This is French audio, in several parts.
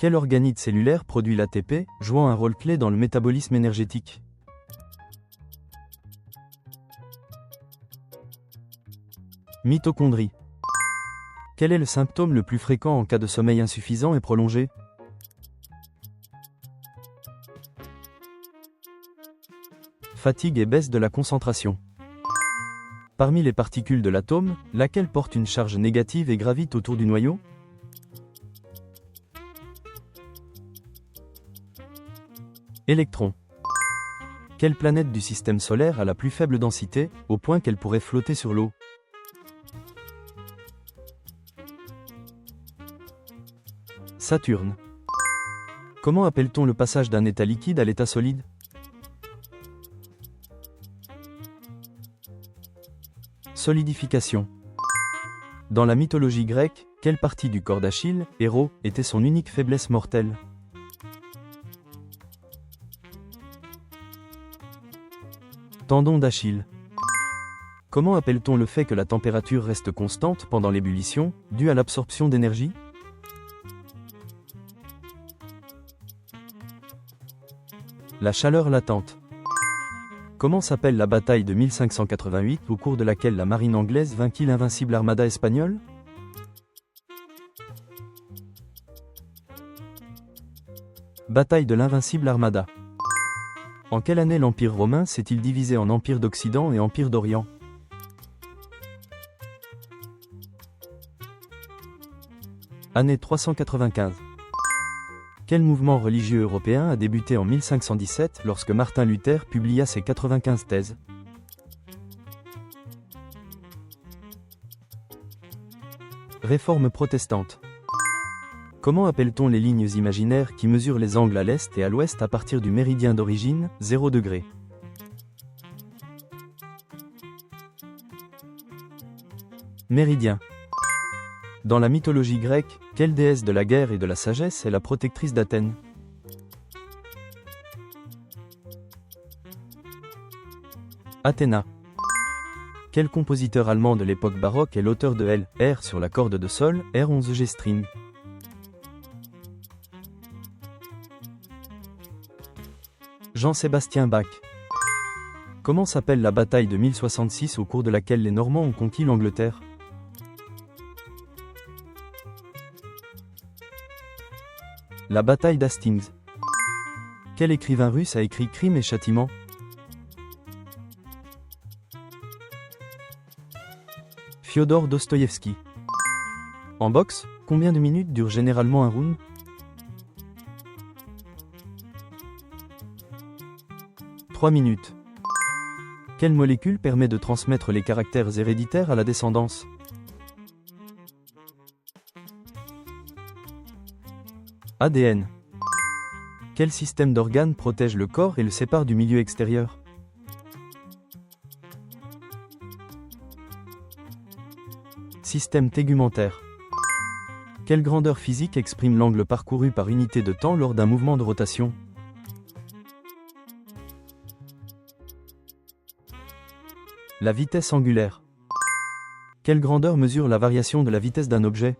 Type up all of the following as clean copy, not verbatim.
Quel organite cellulaire produit l'ATP, jouant un rôle clé dans le métabolisme énergétique? Mitochondrie. Quel est le symptôme le plus fréquent en cas de sommeil insuffisant et prolongé? Fatigue et baisse de la concentration. Parmi les particules de l'atome, laquelle porte une charge négative et gravite autour du noyau? Électron. Quelle planète du système solaire a la plus faible densité, au point qu'elle pourrait flotter sur l'eau? Saturne. Comment appelle-t-on le passage d'un état liquide à l'état solide? Solidification. Dans la mythologie grecque, quelle partie du corps d'Achille, héros, était son unique faiblesse mortelle? Tendon d'Achille. Comment appelle-t-on le fait que la température reste constante pendant l'ébullition, due à l'absorption d'énergie? La chaleur latente. Comment s'appelle la bataille de 1588 au cours de laquelle la marine anglaise vainquit l'invincible armada espagnole? Bataille de l'invincible armada. En quelle année l'Empire romain s'est-il divisé en Empire d'Occident et Empire d'Orient? Année 395. Quel mouvement religieux européen a débuté en 1517 lorsque Martin Luther publia ses 95 thèses? Réforme protestante. Comment appelle-t-on les lignes imaginaires qui mesurent les angles à l'est et à l'ouest à partir du méridien d'origine, 0 degré? Méridien. Dans la mythologie grecque, quelle déesse de la guerre et de la sagesse est la protectrice d'Athènes? Athéna. Quel compositeur allemand de l'époque baroque est l'auteur de L.R. sur la corde de sol, R11G string? Jean-Sébastien Bach. Comment s'appelle la bataille de 1066 au cours de laquelle les Normands ont conquis l'Angleterre? La bataille d'Hastings. Quel écrivain russe a écrit Crime et Châtiment? Fyodor Dostoïevski. En boxe, combien de minutes dure généralement un round? 3 minutes. Quelle molécule permet de transmettre les caractères héréditaires à la descendance? ADN. Quel système d'organes protège le corps et le sépare du milieu extérieur? Système tégumentaire. Quelle grandeur physique exprime l'angle parcouru par unité de temps lors d'un mouvement de rotation? La vitesse angulaire. Quelle grandeur mesure la variation de la vitesse d'un objet?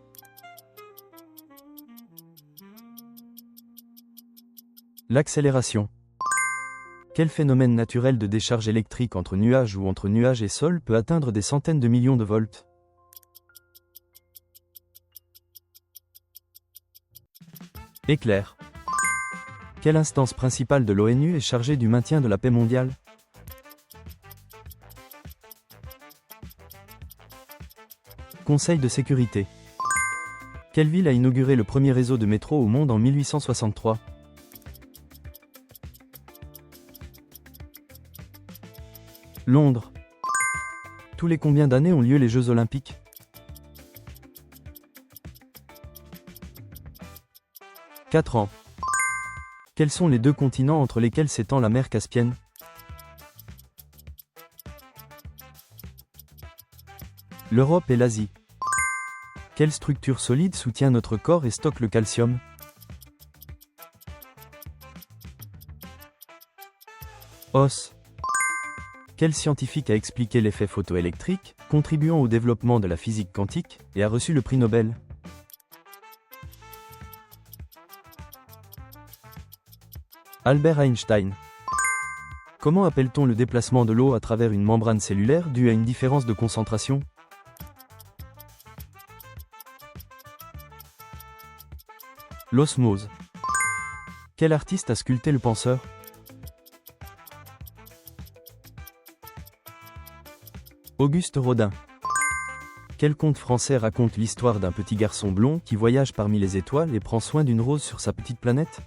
L'accélération. Quel phénomène naturel de décharge électrique entre nuages ou entre nuages et sol peut atteindre des centaines de millions de volts? Éclair. Quelle instance principale de l'ONU est chargée du maintien de la paix mondiale? Conseil de sécurité. Quelle ville a inauguré le premier réseau de métro au monde en 1863? Londres. Tous les combien d'années ont lieu les Jeux Olympiques? 4 ans. Quels sont les 2 continents entre lesquels s'étend la mer Caspienne? L'Europe et l'Asie. Quelle structure solide soutient notre corps et stocke le calcium? Os. Quel scientifique a expliqué l'effet photoélectrique, contribuant au développement de la physique quantique, et a reçu le prix Nobel? Albert Einstein. Comment appelle-t-on le déplacement de l'eau à travers une membrane cellulaire due à une différence de concentration? L'osmose. Quel artiste a sculpté le penseur? Auguste Rodin. Quel conte français raconte l'histoire d'un petit garçon blond qui voyage parmi les étoiles et prend soin d'une rose sur sa petite planète?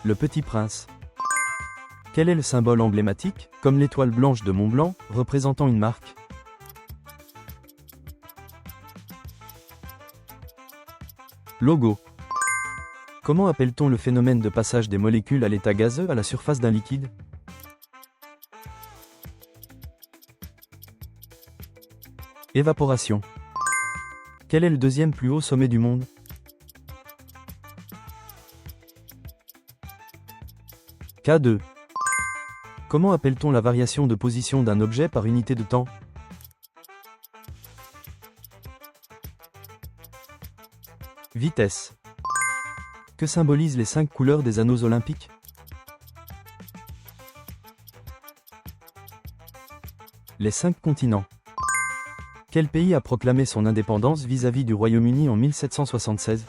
Le Petit Prince. Quel est le symbole emblématique, comme l'étoile blanche de Mont-Blanc, représentant une marque? Logo. Comment appelle-t-on le phénomène de passage des molécules à l'état gazeux à la surface d'un liquide? Évaporation. Quel est le deuxième plus haut sommet du monde? K2. Comment appelle-t-on la variation de position d'un objet par unité de temps? Vitesse. Que symbolisent les 5 couleurs des anneaux olympiques? Les 5 continents. Quel pays a proclamé son indépendance vis-à-vis du Royaume-Uni en 1776?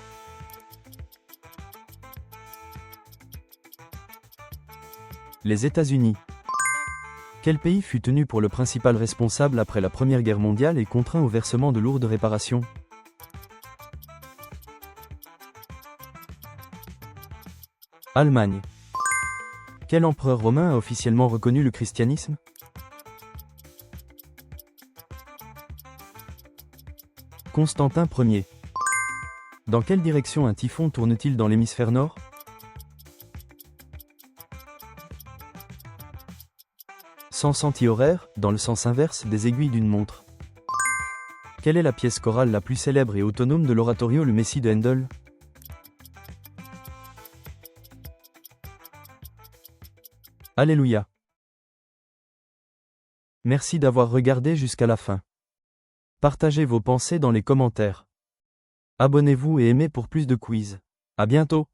Les États-Unis. Quel pays fut tenu pour le principal responsable après la Première Guerre mondiale et contraint au versement de lourdes réparations? Allemagne. Quel empereur romain a officiellement reconnu le christianisme? Constantin Ier. Dans quelle direction un typhon tourne-t-il dans l'hémisphère nord? Sens anti-horaire, dans le sens inverse des aiguilles d'une montre. Quelle est la pièce chorale la plus célèbre et autonome de l'oratorio Le Messie de Handel? Alléluia. Merci d'avoir regardé jusqu'à la fin. Partagez vos pensées dans les commentaires. Abonnez-vous et aimez pour plus de quiz. À bientôt.